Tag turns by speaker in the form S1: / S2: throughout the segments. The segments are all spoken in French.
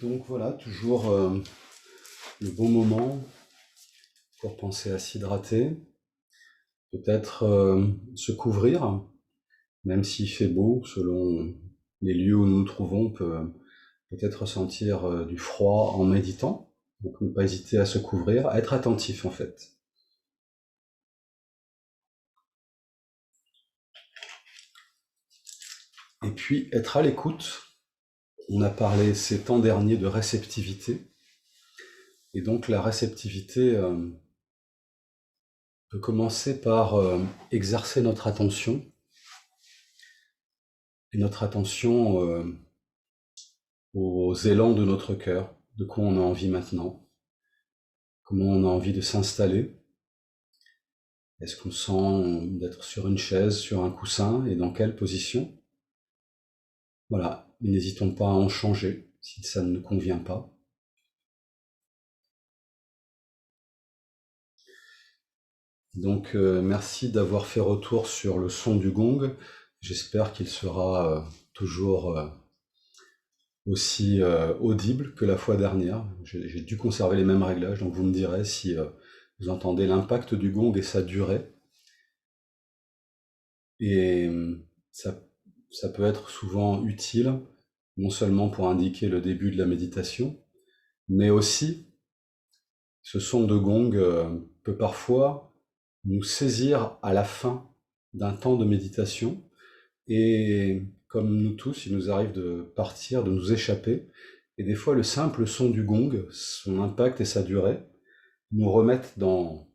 S1: Donc voilà, toujours le bon moment pour penser à s'hydrater, peut-être se couvrir, même s'il fait beau, selon les lieux où nous nous trouvons, on peut peut-être ressentir du froid en méditant, donc ne pas hésiter à se couvrir, à être attentif en fait. Et puis être à l'écoute. On a parlé ces temps derniers de réceptivité, et donc la réceptivité peut commencer par exercer notre attention, et notre attention aux élans de notre cœur, de quoi on a envie maintenant, comment on a envie de s'installer. Est-ce qu'on sent d'être sur une chaise, sur un coussin, et dans quelle position? Voilà, n'hésitons pas à en changer si ça ne nous convient pas. Donc merci d'avoir fait retour sur le son du gong. J'espère qu'il sera toujours aussi audible que la fois dernière. J'ai dû conserver les mêmes réglages, donc vous me direz si vous entendez l'impact du gong et sa durée. Et ça peut être souvent utile, non seulement pour indiquer le début de la méditation, mais aussi ce son de gong peut parfois nous saisir à la fin d'un temps de méditation. Et comme nous tous, il nous arrive de partir, de nous échapper. Et des fois, le simple son du gong, son impact et sa durée, nous remettent dans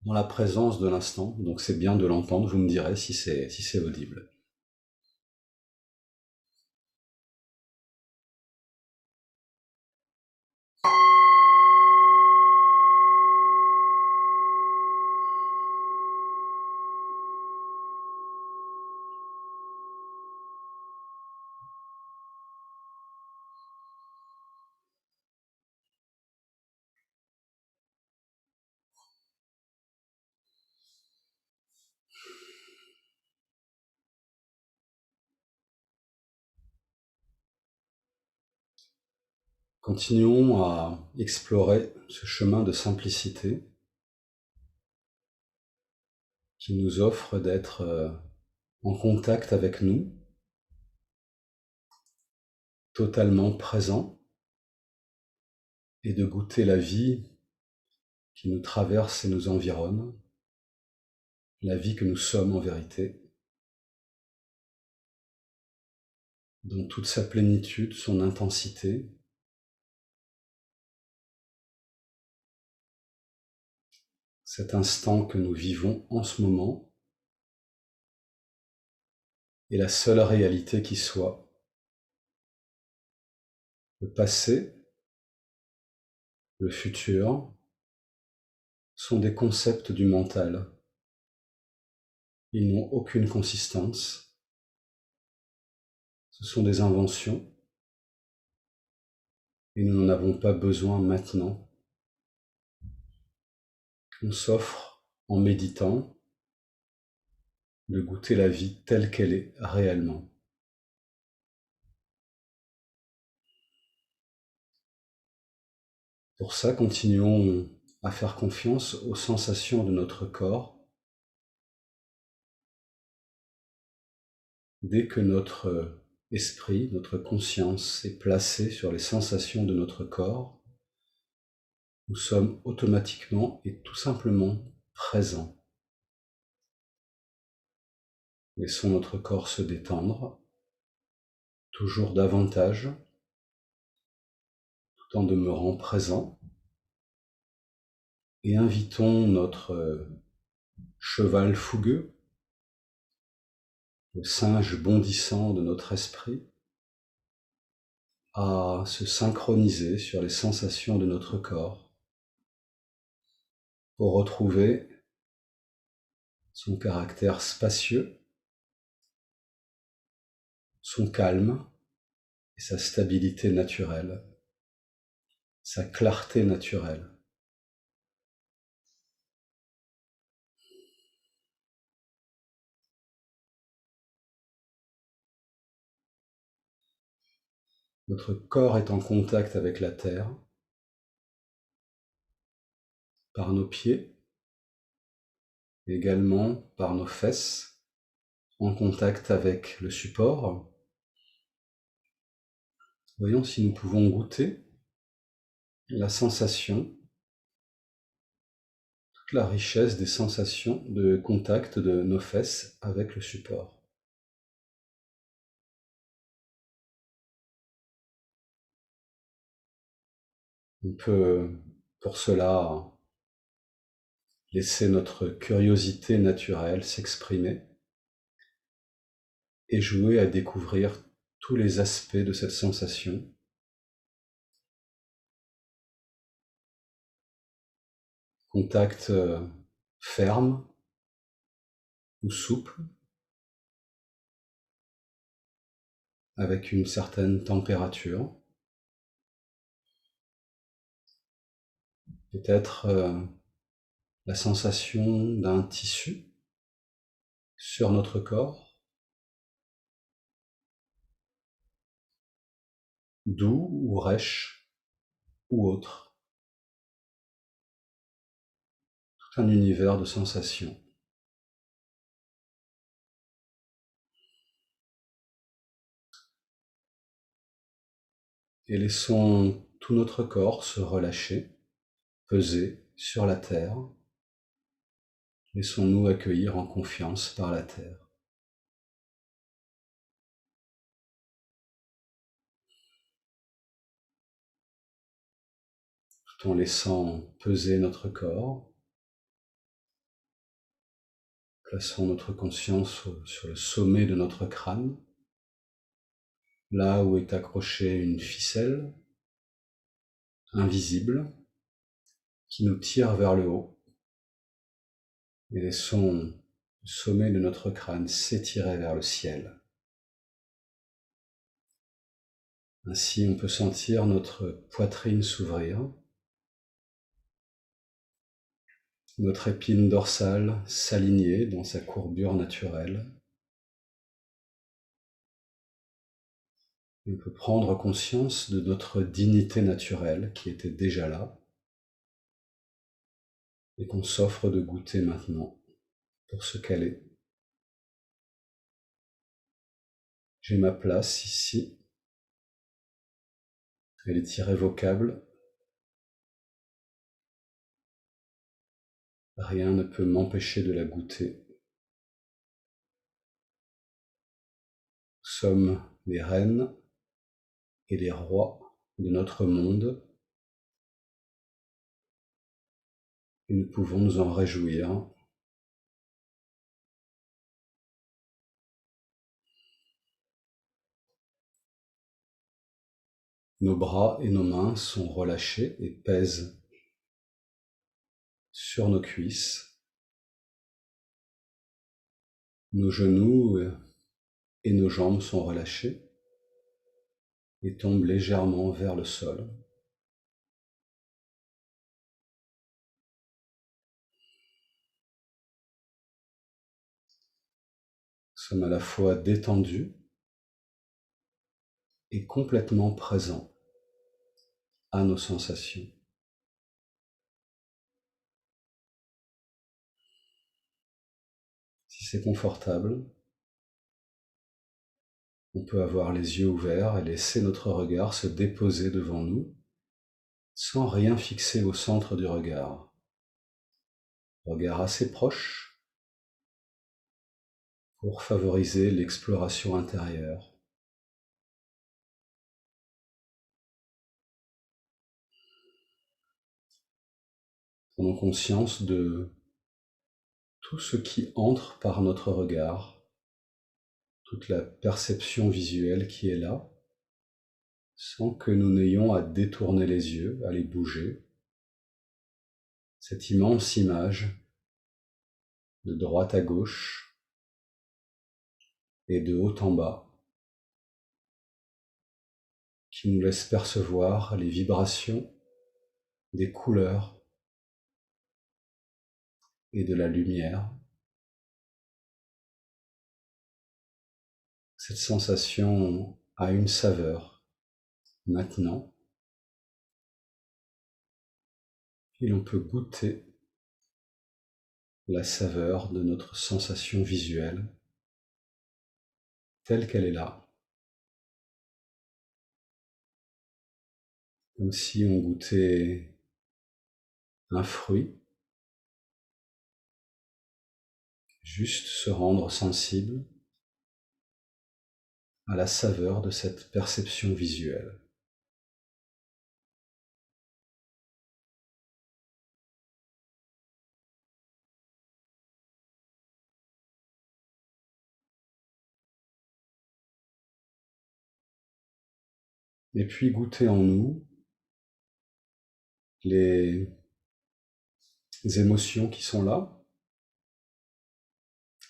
S1: la présence de l'instant. Donc c'est bien de l'entendre, vous me direz si c'est audible. Continuons à explorer ce chemin de simplicité qui nous offre d'être en contact avec nous, totalement présent, et de goûter la vie qui nous traverse et nous environne, la vie que nous sommes en vérité, dans toute sa plénitude, son intensité. Cet instant que nous vivons en ce moment est la seule réalité qui soit. Le passé, le futur sont des concepts du mental. Ils n'ont aucune consistance. Ce sont des inventions et nous n'en avons pas besoin maintenant. On s'offre, en méditant, de goûter la vie telle qu'elle est réellement. Pour ça, continuons à faire confiance aux sensations de notre corps. Dès que notre esprit, notre conscience est placée sur les sensations de notre corps, nous sommes automatiquement et tout simplement présents. Laissons notre corps se détendre, toujours davantage, tout en demeurant présent, et invitons notre cheval fougueux, le singe bondissant de notre esprit, à se synchroniser sur les sensations de notre corps pour retrouver son caractère spacieux, son calme et sa stabilité naturelle, sa clarté naturelle. Notre corps est en contact avec la terre, par nos pieds, également par nos fesses, en contact avec le support. Voyons si nous pouvons goûter la sensation, toute la richesse des sensations de contact de nos fesses avec le support. On peut, pour cela, laisser notre curiosité naturelle s'exprimer et jouer à découvrir tous les aspects de cette sensation. Contact ferme ou souple, avec une certaine température. Peut-être la sensation d'un tissu sur notre corps, doux ou rêche ou autre. Tout un univers de sensations. Et laissons tout notre corps se relâcher, peser sur la terre. Laissons-nous accueillir en confiance par la terre. Tout en laissant peser notre corps, plaçons notre conscience sur le sommet de notre crâne, là où est accrochée une ficelle invisible qui nous tire vers le haut, et laissons le sommet de notre crâne s'étirer vers le ciel. Ainsi, on peut sentir notre poitrine s'ouvrir, notre épine dorsale s'aligner dans sa courbure naturelle. On peut prendre conscience de notre dignité naturelle qui était déjà là et qu'on s'offre de goûter maintenant pour ce qu'elle est. J'ai ma place ici. Elle est irrévocable. Rien ne peut m'empêcher de la goûter. Nous sommes les reines et les rois de notre monde et nous pouvons nous en réjouir. Nos bras et nos mains sont relâchés et pèsent sur nos cuisses. Nos genoux et nos jambes sont relâchés et tombent légèrement vers le sol. Nous sommes à la fois détendus et complètement présents à nos sensations. Si c'est confortable, on peut avoir les yeux ouverts et laisser notre regard se déposer devant nous sans rien fixer au centre du regard. Regard assez proche pour favoriser l'exploration intérieure. Prenons conscience de tout ce qui entre par notre regard, toute la perception visuelle qui est là, sans que nous n'ayons à détourner les yeux, à les bouger. Cette immense image, de droite à gauche et de haut en bas, qui nous laisse percevoir les vibrations des couleurs et de la lumière. Cette sensation a une saveur maintenant, et l'on peut goûter la saveur de notre sensation visuelle telle qu'elle est là, comme si on goûtait un fruit, juste se rendre sensible à la saveur de cette perception visuelle. Et puis goûter en nous les émotions qui sont là.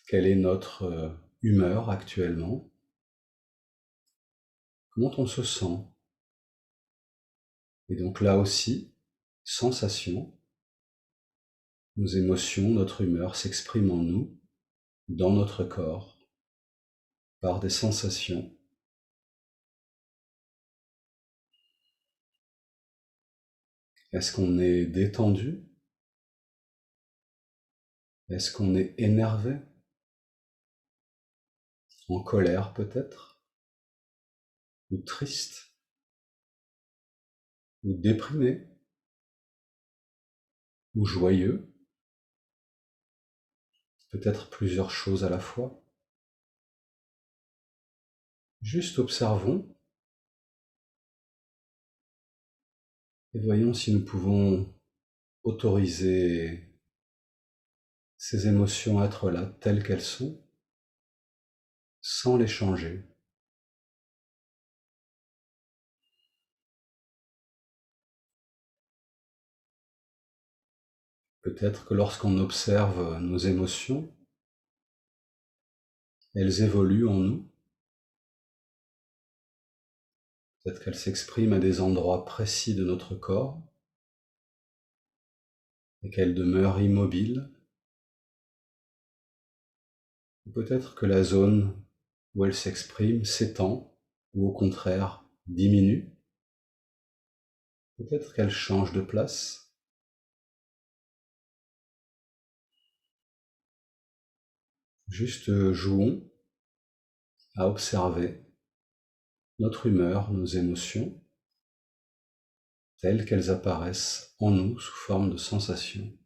S1: Quelle est notre humeur actuellement? Comment on se sent? Et donc là aussi, sensation, nos émotions, notre humeur s'expriment en nous, dans notre corps, par des sensations. Est-ce qu'on est détendu? Est-ce qu'on est énervé? En colère peut-être? Ou triste? Ou déprimé? Ou joyeux? Peut-être plusieurs choses à la fois. Juste observons et voyons si nous pouvons autoriser ces émotions à être là telles qu'elles sont, sans les changer. Peut-être que lorsqu'on observe nos émotions, elles évoluent en nous. Peut-être qu'elles s'expriment à des endroits précis de notre corps et qu'elles demeurent immobiles. Ou peut-être que la zone où elles s'expriment s'étend ou au contraire diminue. Peut-être qu'elles changent de place. Juste jouons à observer notre humeur, nos émotions, telles qu'elles apparaissent en nous sous forme de sensations.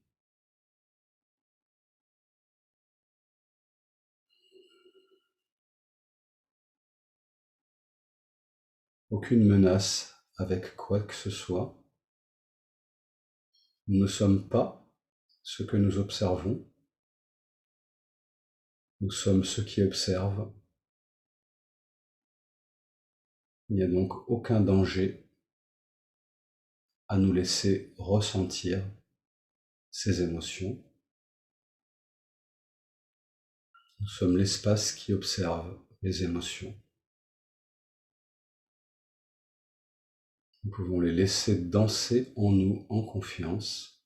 S1: Aucune menace avec quoi que ce soit. Nous ne sommes pas ce que nous observons. Nous sommes ceux qui observent. Il n'y a donc aucun danger à nous laisser ressentir ces émotions. Nous sommes l'espace qui observe les émotions. Nous pouvons les laisser danser en nous en confiance,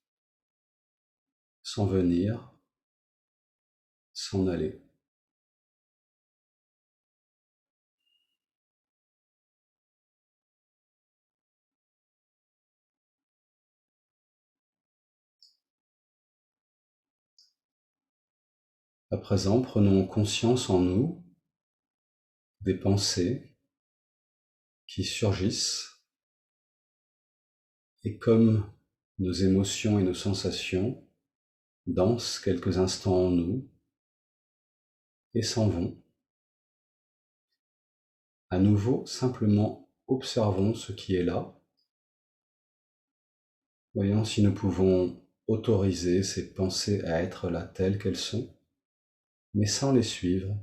S1: sans venir, s'en aller. À présent, prenons conscience en nous des pensées qui surgissent et comme nos émotions et nos sensations dansent quelques instants en nous et s'en vont. À nouveau, simplement observons ce qui est là. Voyons si nous pouvons autoriser ces pensées à être là telles qu'elles sont, mais sans les suivre,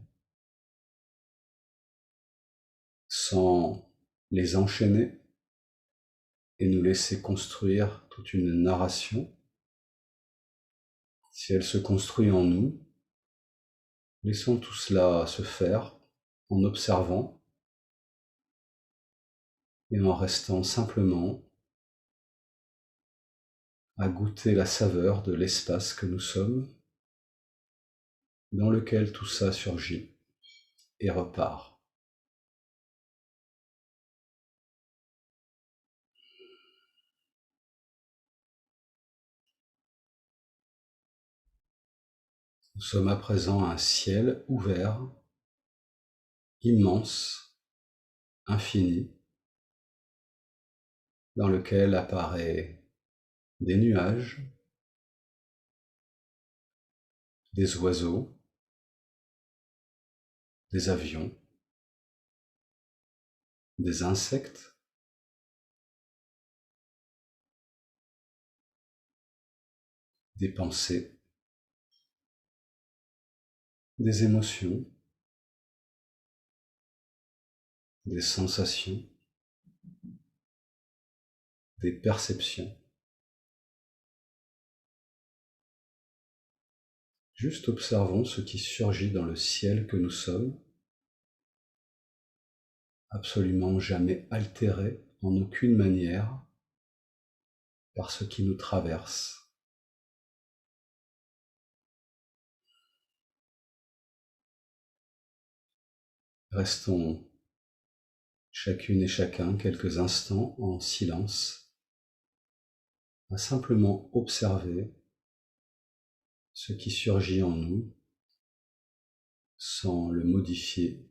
S1: sans les enchaîner et nous laisser construire toute une narration. Si elle se construit en nous, laissons tout cela se faire en observant et en restant simplement à goûter la saveur de l'espace que nous sommes, dans lequel tout ça surgit et repart. Nous sommes à présent un ciel ouvert, immense, infini, dans lequel apparaissent des nuages, des oiseaux, des avions, des insectes, des pensées, des émotions, des sensations, des perceptions. Juste observons ce qui surgit dans le ciel que nous sommes, absolument jamais altéré en aucune manière par ce qui nous traverse. Restons chacune et chacun quelques instants en silence, à simplement observer ce qui surgit en nous sans le modifier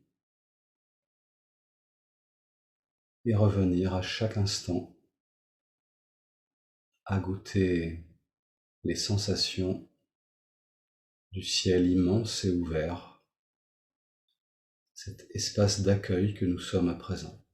S1: et revenir à chaque instant à goûter les sensations du ciel immense et ouvert, cet espace d'accueil que nous sommes à présent.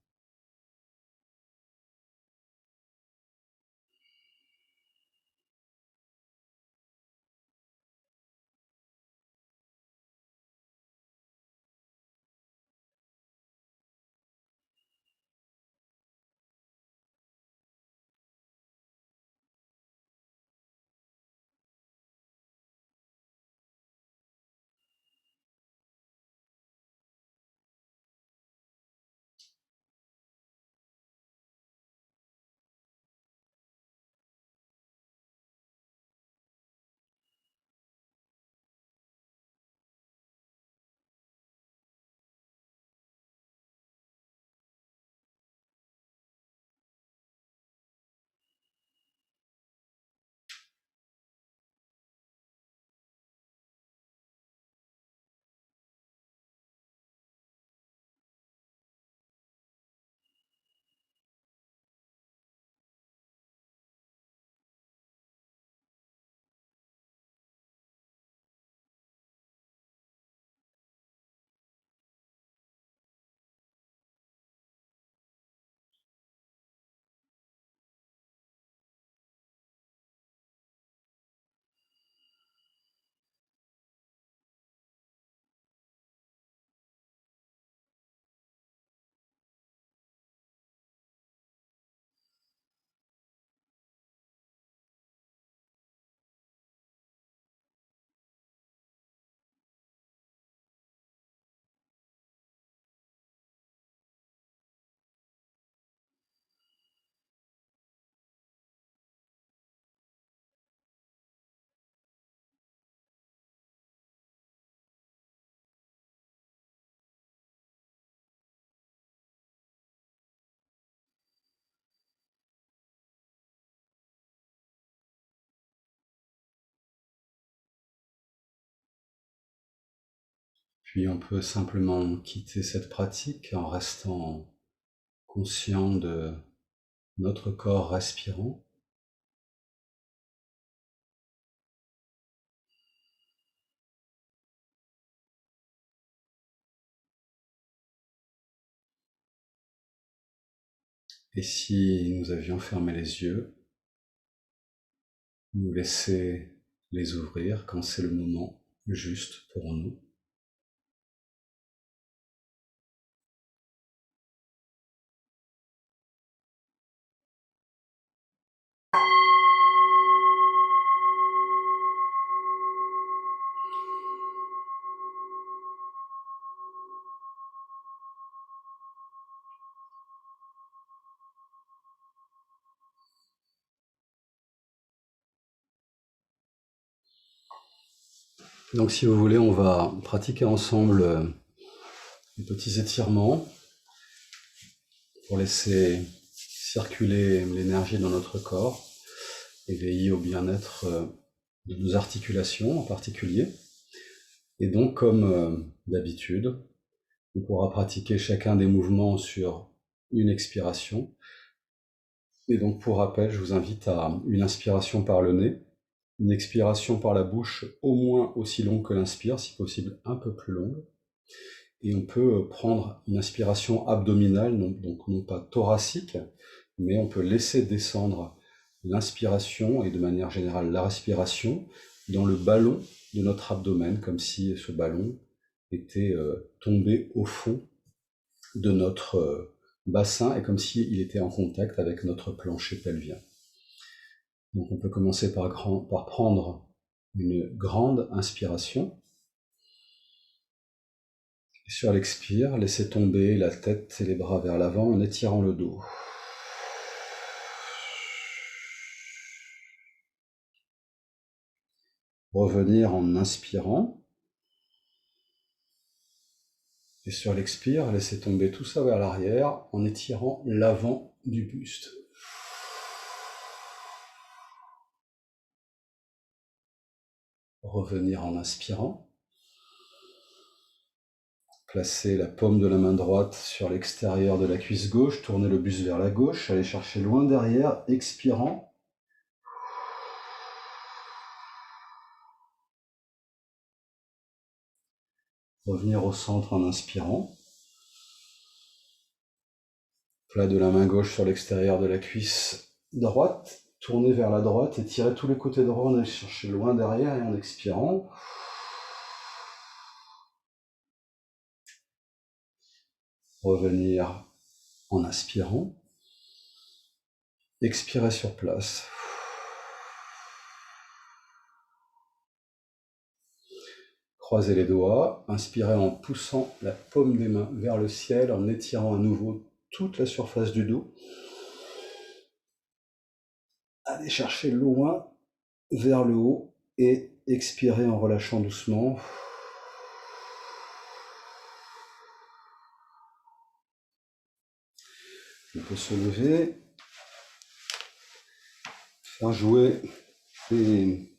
S1: Puis on peut simplement quitter cette pratique en restant conscient de notre corps respirant. Et si nous avions fermé les yeux, nous laisser les ouvrir quand c'est le moment juste pour nous. Donc si vous voulez, on va pratiquer ensemble des petits étirements pour laisser circuler l'énergie dans notre corps et veiller au bien-être de nos articulations en particulier. Et donc, comme d'habitude, on pourra pratiquer chacun des mouvements sur une expiration. Et donc, pour rappel, je vous invite à une inspiration par le nez, une expiration par la bouche au moins aussi longue que l'inspire, si possible un peu plus longue. Et on peut prendre une inspiration abdominale, donc non pas thoracique, mais on peut laisser descendre l'inspiration et de manière générale la respiration dans le ballon de notre abdomen, comme si ce ballon était tombé au fond de notre bassin et comme s'il était en contact avec notre plancher pelvien. Donc on peut commencer par prendre une grande inspiration. Et sur l'expire, laissez tomber la tête et les bras vers l'avant en étirant le dos. Revenir en inspirant. Et sur l'expire, laissez tomber tout ça vers l'arrière en étirant l'avant du buste. Revenir en inspirant. Placez la paume de la main droite sur l'extérieur de la cuisse gauche, tournez le buste vers la gauche, allez chercher loin derrière, expirant. Revenir au centre en inspirant. Plat de la main gauche sur l'extérieur de la cuisse droite, tournez vers la droite et tirez tous les côtés droits, on allait chercher loin derrière et en expirant. Revenir en inspirant. Expirez sur place. Croisez les doigts, inspirez en poussant la paume des mains vers le ciel, en étirant à nouveau toute la surface du dos. Allez chercher loin vers le haut et expirez en relâchant doucement. On peut se lever, faire jouer les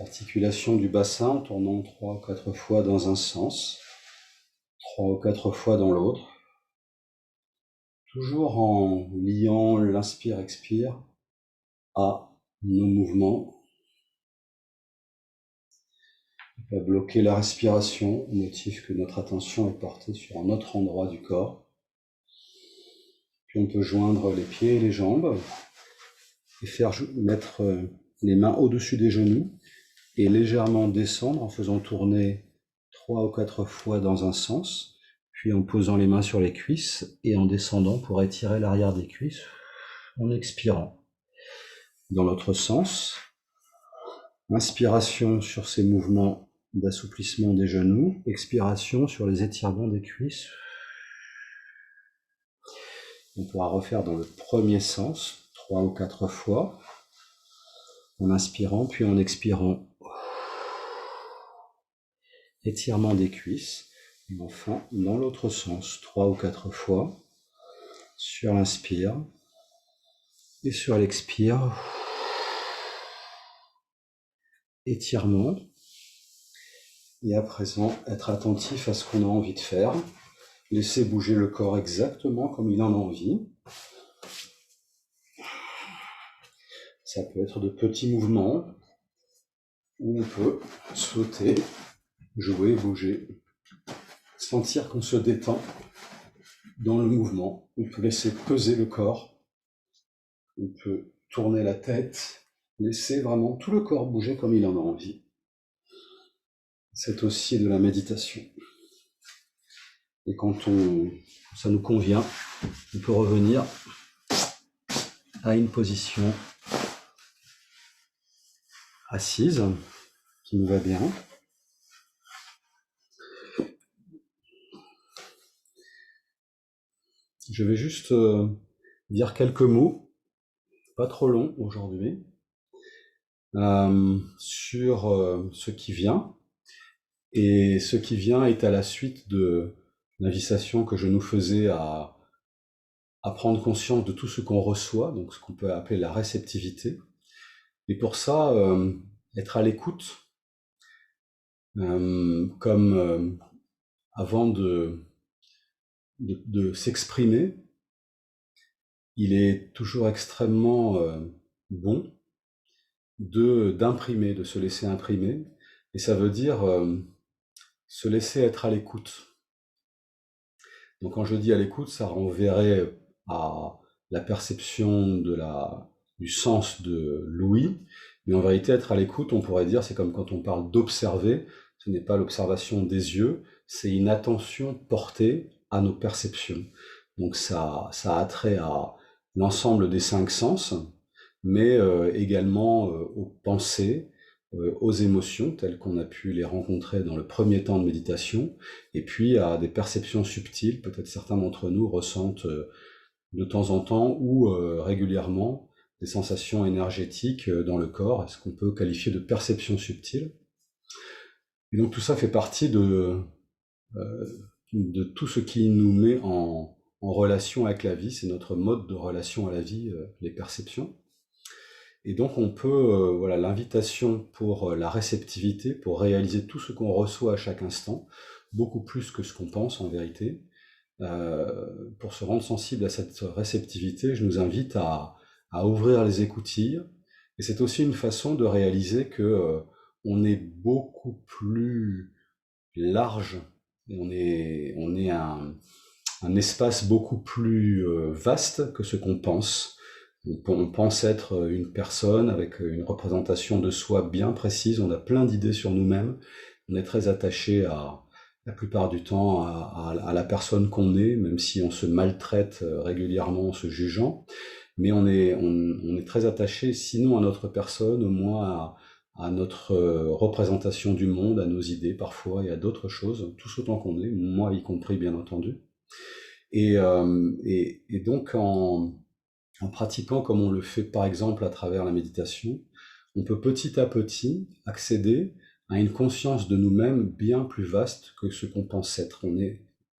S1: articulations du bassin en tournant 3 ou 4 fois dans un sens, 3 ou 4 fois dans l'autre, toujours en liant l'inspire-expire à nos mouvements. On peut bloquer la respiration au motif que notre attention est portée sur un autre endroit du corps. Puis on peut joindre les pieds et les jambes et faire mettre les mains au-dessus des genoux et légèrement descendre en faisant tourner 3 ou 4 fois dans un sens, puis en posant les mains sur les cuisses et en descendant pour étirer l'arrière des cuisses en expirant. Dans l'autre sens, inspiration sur ces mouvements d'assouplissement des genoux, expiration sur les étirements des cuisses. On pourra refaire dans le premier sens, 3 ou 4 fois, en inspirant puis en expirant. Étirement des cuisses, et enfin dans l'autre sens, 3 ou 4 fois, sur l'inspire, et sur l'expire, étirement, et à présent être attentif à ce qu'on a envie de faire, laisser bouger le corps exactement comme il en a envie. Ça peut être de petits mouvements, où on peut sauter, jouer, bouger, sentir qu'on se détend dans le mouvement. On peut laisser peser le corps, on peut tourner la tête, laisser vraiment tout le corps bouger comme il en a envie. C'est aussi de la méditation. Et quand ça nous convient, on peut revenir à une position assise qui nous va bien. Je vais juste dire quelques mots, pas trop longs aujourd'hui, sur ce qui vient. Et ce qui vient est à la suite de l'invitation que je nous faisais à prendre conscience de tout ce qu'on reçoit, donc ce qu'on peut appeler la réceptivité. Et pour ça, être à l'écoute comme avant de s'exprimer, il est toujours extrêmement bon d'imprimer, de se laisser imprimer, et ça veut dire se laisser être à l'écoute. Donc quand je dis à l'écoute, ça renverrait à la perception du sens de l'ouïe, mais en vérité, être à l'écoute, on pourrait dire, c'est comme quand on parle d'observer, ce n'est pas l'observation des yeux, c'est une attention portée à nos perceptions. Donc ça a trait à l'ensemble des 5 sens, mais également aux pensées, aux émotions telles qu'on a pu les rencontrer dans le premier temps de méditation, et puis à des perceptions subtiles, peut-être certains d'entre nous ressentent de temps en temps ou régulièrement des sensations énergétiques dans le corps, est-ce qu'on peut qualifier de perceptions subtiles. Et donc tout ça fait partie de tout ce qui nous met en relation avec la vie, c'est notre mode de relation à la vie, les perceptions. Et donc on peut, voilà, l'invitation pour la réceptivité, pour réaliser tout ce qu'on reçoit à chaque instant, beaucoup plus que ce qu'on pense en vérité. Pour se rendre sensible à cette réceptivité, je nous invite à ouvrir les écoutilles. Et c'est aussi une façon de réaliser que on est beaucoup plus large, et on est un espace beaucoup plus vaste que ce qu'on pense. On pense être une personne avec une représentation de soi bien précise, on a plein d'idées sur nous-mêmes, on est très attaché la plupart du temps à la personne qu'on est, même si on se maltraite régulièrement en se jugeant, mais on est très attaché, sinon à notre personne, au moins à notre représentation du monde, à nos idées parfois et à d'autres choses, tous autant qu'on est, moi y compris bien entendu. Et donc en pratiquant comme on le fait par exemple à travers la méditation, on peut petit à petit accéder à une conscience de nous-mêmes bien plus vaste que ce qu'on pense être.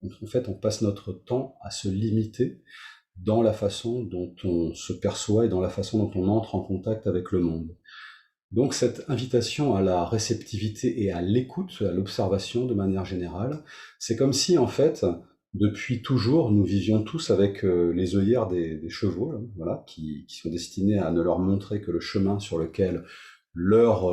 S1: En fait, on passe notre temps à se limiter dans la façon dont on se perçoit et dans la façon dont on entre en contact avec le monde. Donc cette invitation à la réceptivité et à l'écoute, à l'observation de manière générale, c'est comme si en fait, depuis toujours, nous vivions tous avec les œillères des chevaux, là, voilà, qui sont destinés à ne leur montrer que le chemin sur lequel leurs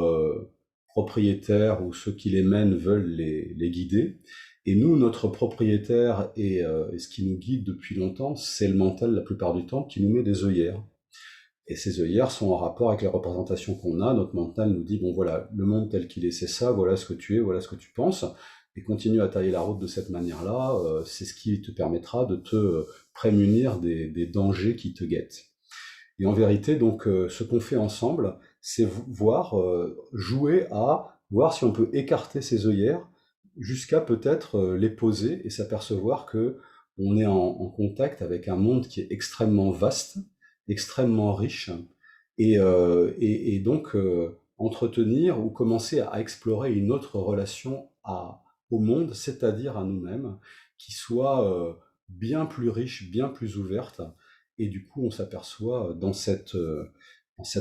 S1: propriétaires ou ceux qui les mènent veulent les guider. Et nous, notre propriétaire et ce qui nous guide depuis longtemps, c'est le mental la plupart du temps qui nous met des œillères. Et ces œillères sont en rapport avec les représentations qu'on a. Notre mental nous dit, bon voilà, le monde tel qu'il est, c'est ça, voilà ce que tu es, voilà ce que tu penses, et continue à tailler la route de cette manière-là, c'est ce qui te permettra de te prémunir des dangers qui te guettent. Et en vérité, donc, ce qu'on fait ensemble, c'est jouer à voir si on peut écarter ces œillères jusqu'à peut-être les poser et s'apercevoir que on est en contact avec un monde qui est extrêmement vaste, extrêmement riche, et donc entretenir ou commencer à explorer une autre relation au monde, c'est-à-dire à nous-mêmes, qui soit bien plus riche, bien plus ouverte, et du coup on s'aperçoit dans cette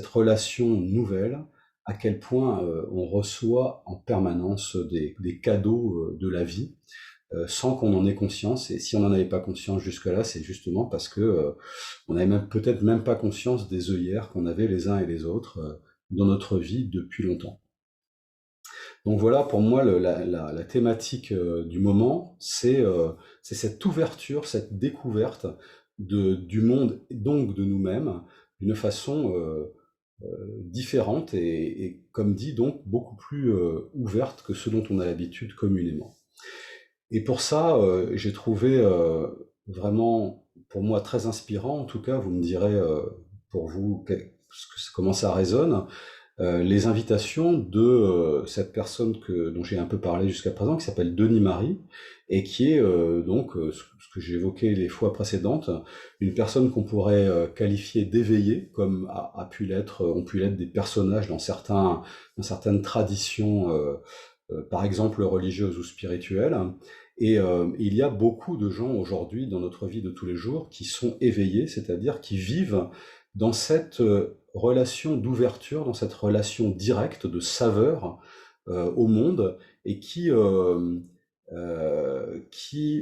S1: relation nouvelle à quel point on reçoit en permanence des cadeaux de la vie, sans qu'on en ait conscience. Et si on n'en avait pas conscience jusque-là, c'est justement parce que on n'avait peut-être même pas conscience des œillères qu'on avait les uns et les autres dans notre vie depuis longtemps. Donc voilà, pour moi, la thématique du moment, c'est cette ouverture, cette découverte du monde, donc de nous-mêmes, d'une façon différente et, comme dit, donc beaucoup plus ouverte que ce dont on a l'habitude communément. Et pour ça, j'ai trouvé vraiment, pour moi, très inspirant, en tout cas, vous me direz pour vous comment ça résonne, les invitations de cette personne dont j'ai un peu parlé jusqu'à présent, qui s'appelle Denis Marie, et qui est ce que j'ai évoqué les fois précédentes, une personne qu'on pourrait qualifier d'éveillée, comme ont pu l'être des personnages dans certaines traditions, par exemple religieuses ou spirituelles. Et il y a beaucoup de gens aujourd'hui dans notre vie de tous les jours qui sont éveillés, c'est-à-dire qui vivent dans cette relation d'ouverture, dans cette relation directe de saveur au monde, et qui,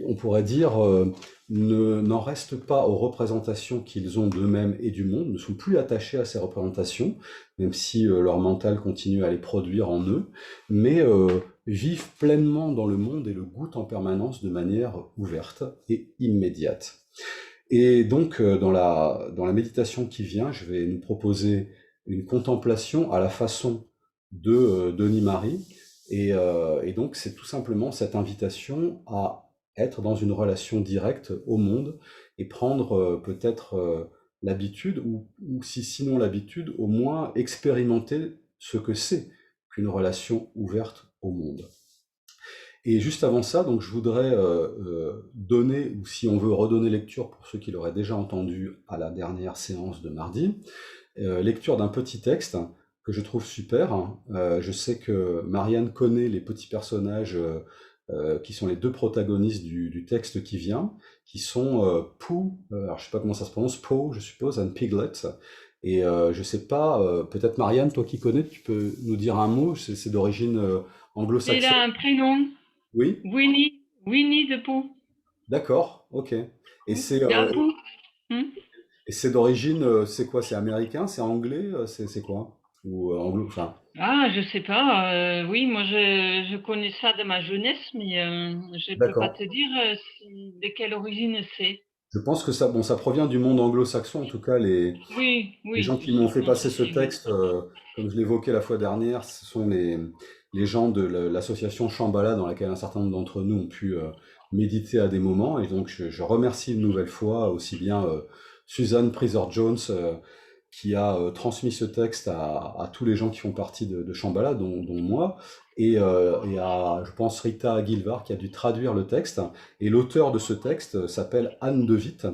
S1: on pourrait dire, n'en restent pas aux représentations qu'ils ont d'eux-mêmes et du monde, ne sont plus attachés à ces représentations, même si leur mental continue à les produire en eux, mais vivent pleinement dans le monde et le goûtent en permanence de manière ouverte et immédiate. Et donc, dans la méditation qui vient, je vais nous proposer une contemplation à la façon de Denis Marie. Et donc, c'est tout simplement cette invitation à être dans une relation directe au monde et prendre peut-être l'habitude, ou si sinon l'habitude, au moins expérimenter ce que c'est qu'une relation ouverte au monde. Et juste avant ça, donc je voudrais donner, ou si on veut redonner lecture pour ceux qui l'auraient déjà entendu à la dernière séance de mardi, lecture d'un petit texte que je trouve super. Je sais que Marianne connaît les petits personnages qui sont les deux protagonistes du texte qui vient, qui sont Pooh, alors je sais pas comment ça se prononce, Poe, je suppose, and Piglet. Et je sais pas, peut-être Marianne, toi qui connais, tu peux nous dire un mot, c'est d'origine
S2: Il
S1: anglo-saxonne.
S2: a un prénom,
S1: Oui?
S2: Winnie the Pooh.
S1: D'accord, ok. Et c'est
S2: Da Pooh. Hmm.
S1: et c'est d'origine, c'est quoi? C'est américain? C'est anglais? C'est quoi? Ou anglo, enfin,
S2: Ah, je sais pas. Oui, moi je connais ça de ma jeunesse, mais je peux pas
S1: d'accord.
S2: te dire de quelle origine c'est.
S1: Je pense que ça, bon, ça provient du monde anglo-saxon, en tout cas,
S2: Oui,
S1: les
S2: oui,
S1: gens qui m'ont
S2: je
S1: fait
S2: pense
S1: passer ce
S2: aussi, oui.
S1: texte, comme je l'évoquais la fois dernière, ce sont les gens de l'association Shambhala dans laquelle un certain nombre d'entre nous ont pu méditer à des moments. Et donc, je remercie une nouvelle fois aussi bien Suzanne Priser-Jones qui a transmis ce texte à tous les gens qui font partie de Shambhala, dont moi, et à, je pense, Rita Aguilvar qui a dû traduire le texte. Et l'auteur de ce texte s'appelle Anne de Witt.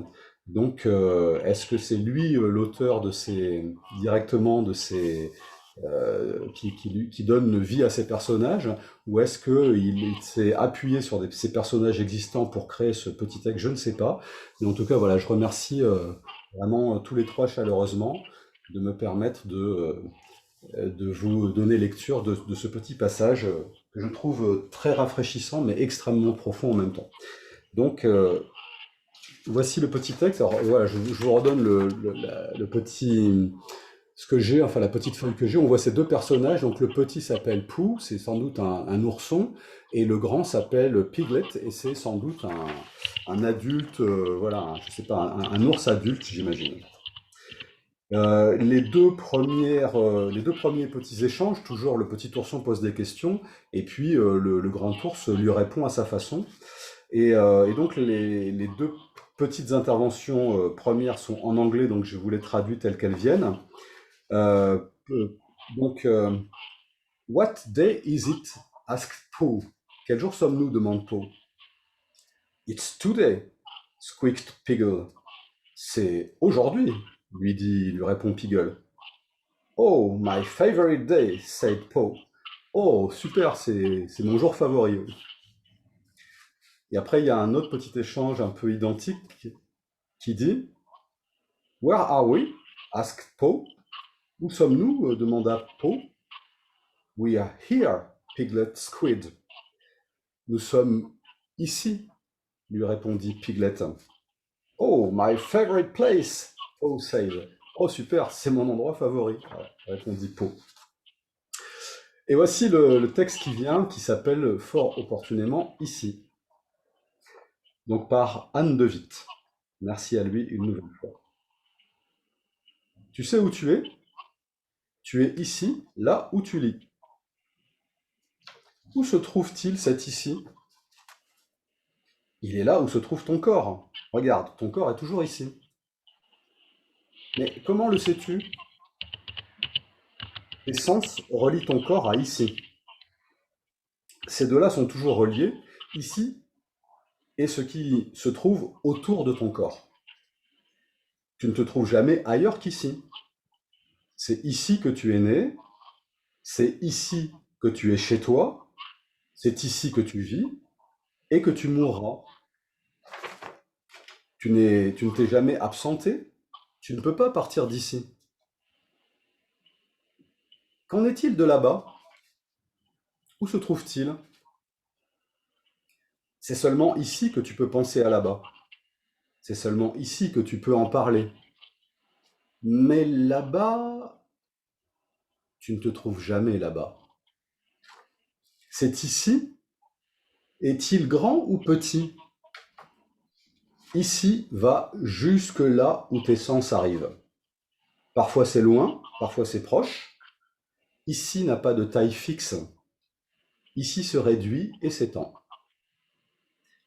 S1: Donc, est-ce que c'est lui l'auteur de directement de ces, qui donne vie à ces personnages, ou est-ce qu'il s'est appuyé sur ces personnages existants pour créer ce petit texte? Je ne sais pas. Mais en tout cas, voilà, je remercie vraiment tous les trois chaleureusement de me permettre de vous donner lecture de ce petit passage que je trouve très rafraîchissant, mais extrêmement profond en même temps. Donc, voici le petit texte. Alors voilà, je vous redonne le petit, ce que j'ai, enfin la petite feuille que j'ai. On voit ces deux personnages. Donc le petit s'appelle Pooh, c'est sans doute un ourson, et le grand s'appelle Piglet, et c'est sans doute un adulte, voilà, je sais pas, un ours adulte, j'imagine. Les deux premiers petits échanges, toujours le petit ourson pose des questions, et puis le grand ours lui répond à sa façon. Et donc les deux petites interventions premières sont en anglais, donc je vous les traduis telles qu'elles viennent. Euh, donc, What day is it? Asked Poe. Quel jour sommes-nous? demande Poe. It's today, squeaked Piggle. C'est aujourd'hui, lui répond Piggle. Oh, my favorite day, said Poe. Oh, super, c'est mon jour favori. Et après, il y a un autre petit échange un peu identique qui dit Where are we? asked Poe. Où sommes-nous? demanda Poe. We are here, Piglet squid. Nous sommes ici, lui répondit Piglet. Oh, my favorite place, Poe said. Oh, super, c'est mon endroit favori, répondit Poe. Et voici le texte qui vient, qui s'appelle fort opportunément Ici, donc par Anne de Witt. Merci à lui une nouvelle fois. Tu sais où tu es? Tu es ici, là où tu lis. Où se trouve-t-il cet ici? Il est là où se trouve ton corps. Regarde, ton corps est toujours ici. Mais comment le sais-tu? Tes sens relient ton corps à ici. Ces deux-là sont toujours reliés, ici et ce qui se trouve autour de ton corps. Tu ne te trouves jamais ailleurs qu'ici. C'est ici que tu es né, c'est ici que tu es chez toi, c'est ici que tu vis et que tu mourras. Tu ne t'es jamais absenté, tu ne peux pas partir d'ici. Qu'en est-il de là-bas? Où se trouve-t-il? C'est seulement ici que tu peux penser à là-bas. C'est seulement ici que tu peux en parler. Mais là-bas, tu ne te trouves jamais là-bas. C'est ici. Est-il grand ou petit? Ici va jusque là où tes sens arrivent. Parfois c'est loin, parfois c'est proche. Ici n'a pas de taille fixe. Ici se réduit et s'étend.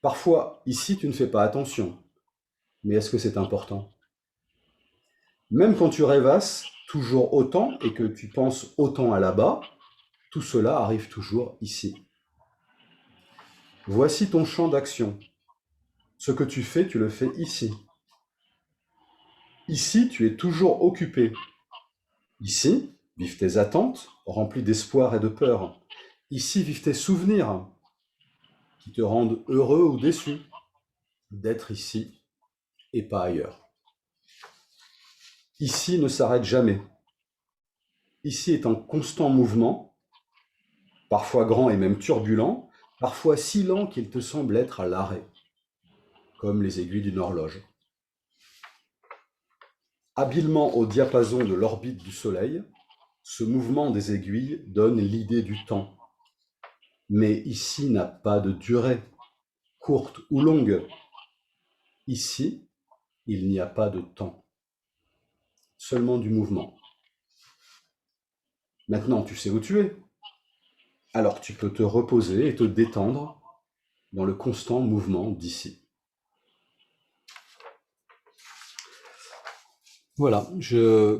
S1: Parfois, ici, tu ne fais pas attention. Mais est-ce que c'est important? Même quand tu rêvasses toujours autant et que tu penses autant à là-bas, tout cela arrive toujours ici. Voici ton champ d'action. Ce que tu fais, tu le fais ici. Ici, tu es toujours occupé. Ici, vivent tes attentes, remplies d'espoir et de peur. Ici, vivent tes souvenirs, qui te rendent heureux ou déçu d'être ici et pas ailleurs. Ici ne s'arrête jamais. Ici est en constant mouvement, parfois grand et même turbulent, parfois si lent qu'il te semble être à l'arrêt, comme les aiguilles d'une horloge. Habilement au diapason de l'orbite du Soleil, ce mouvement des aiguilles donne l'idée du temps. Mais ici n'a pas de durée, courte ou longue. Ici, il n'y a pas de temps, seulement du mouvement. Maintenant, tu sais où tu es. Alors tu peux te reposer et te détendre dans le constant mouvement d'ici. Voilà, je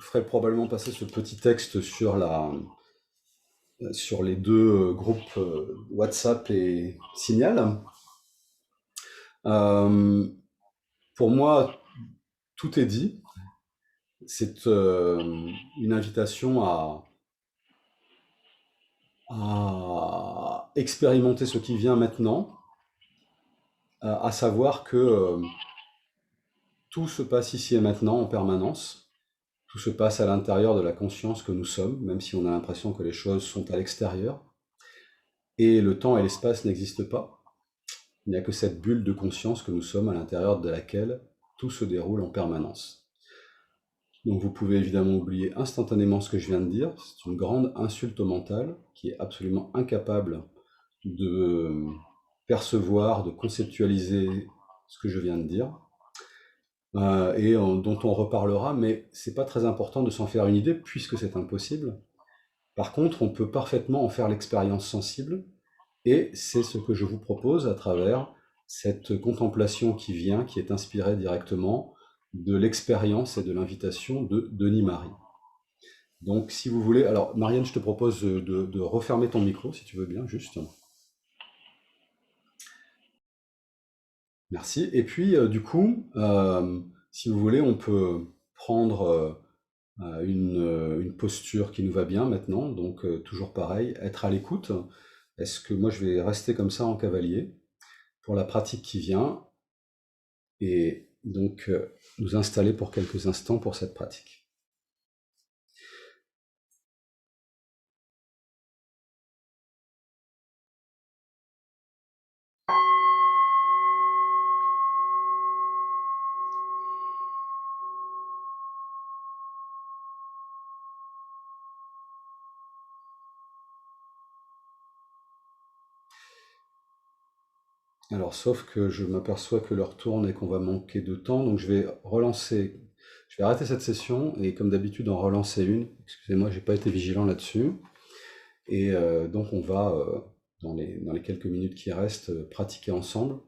S1: ferai probablement passer ce petit texte sur les deux groupes WhatsApp et Signal. Pour moi, tout est dit. C'est une invitation à expérimenter ce qui vient maintenant, à savoir que tout se passe ici et maintenant en permanence. Tout se passe à l'intérieur de la conscience que nous sommes, même si on a l'impression que les choses sont à l'extérieur. Et le temps et l'espace n'existent pas. Il n'y a que cette bulle de conscience que nous sommes, à l'intérieur de laquelle tout se déroule en permanence. Donc vous pouvez évidemment oublier instantanément ce que je viens de dire. C'est une grande insulte au mental qui est absolument incapable de percevoir, de conceptualiser ce que je viens de dire. Dont on reparlera, mais c'est pas très important de s'en faire une idée puisque c'est impossible. Par contre, on peut parfaitement en faire l'expérience sensible, et c'est ce que je vous propose à travers cette contemplation qui vient, qui est inspirée directement de l'expérience et de l'invitation de Denis Marie. Donc si vous voulez, alors Marianne, je te propose de refermer ton micro, si tu veux bien, juste. Merci. Et puis, du coup, si vous voulez, on peut prendre une posture qui nous va bien maintenant. Donc, toujours pareil, être à l'écoute. Est-ce que moi, je vais rester comme ça en cavalier pour la pratique qui vient et donc nous installer pour quelques instants pour cette pratique. Alors, sauf que je m'aperçois que l'heure tourne et qu'on va manquer de temps, donc je vais arrêter cette session et comme d'habitude en relancer une. Excusez-moi, j'ai pas été vigilant là-dessus. Et donc on va, dans les quelques minutes qui restent, pratiquer ensemble.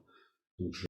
S1: Donc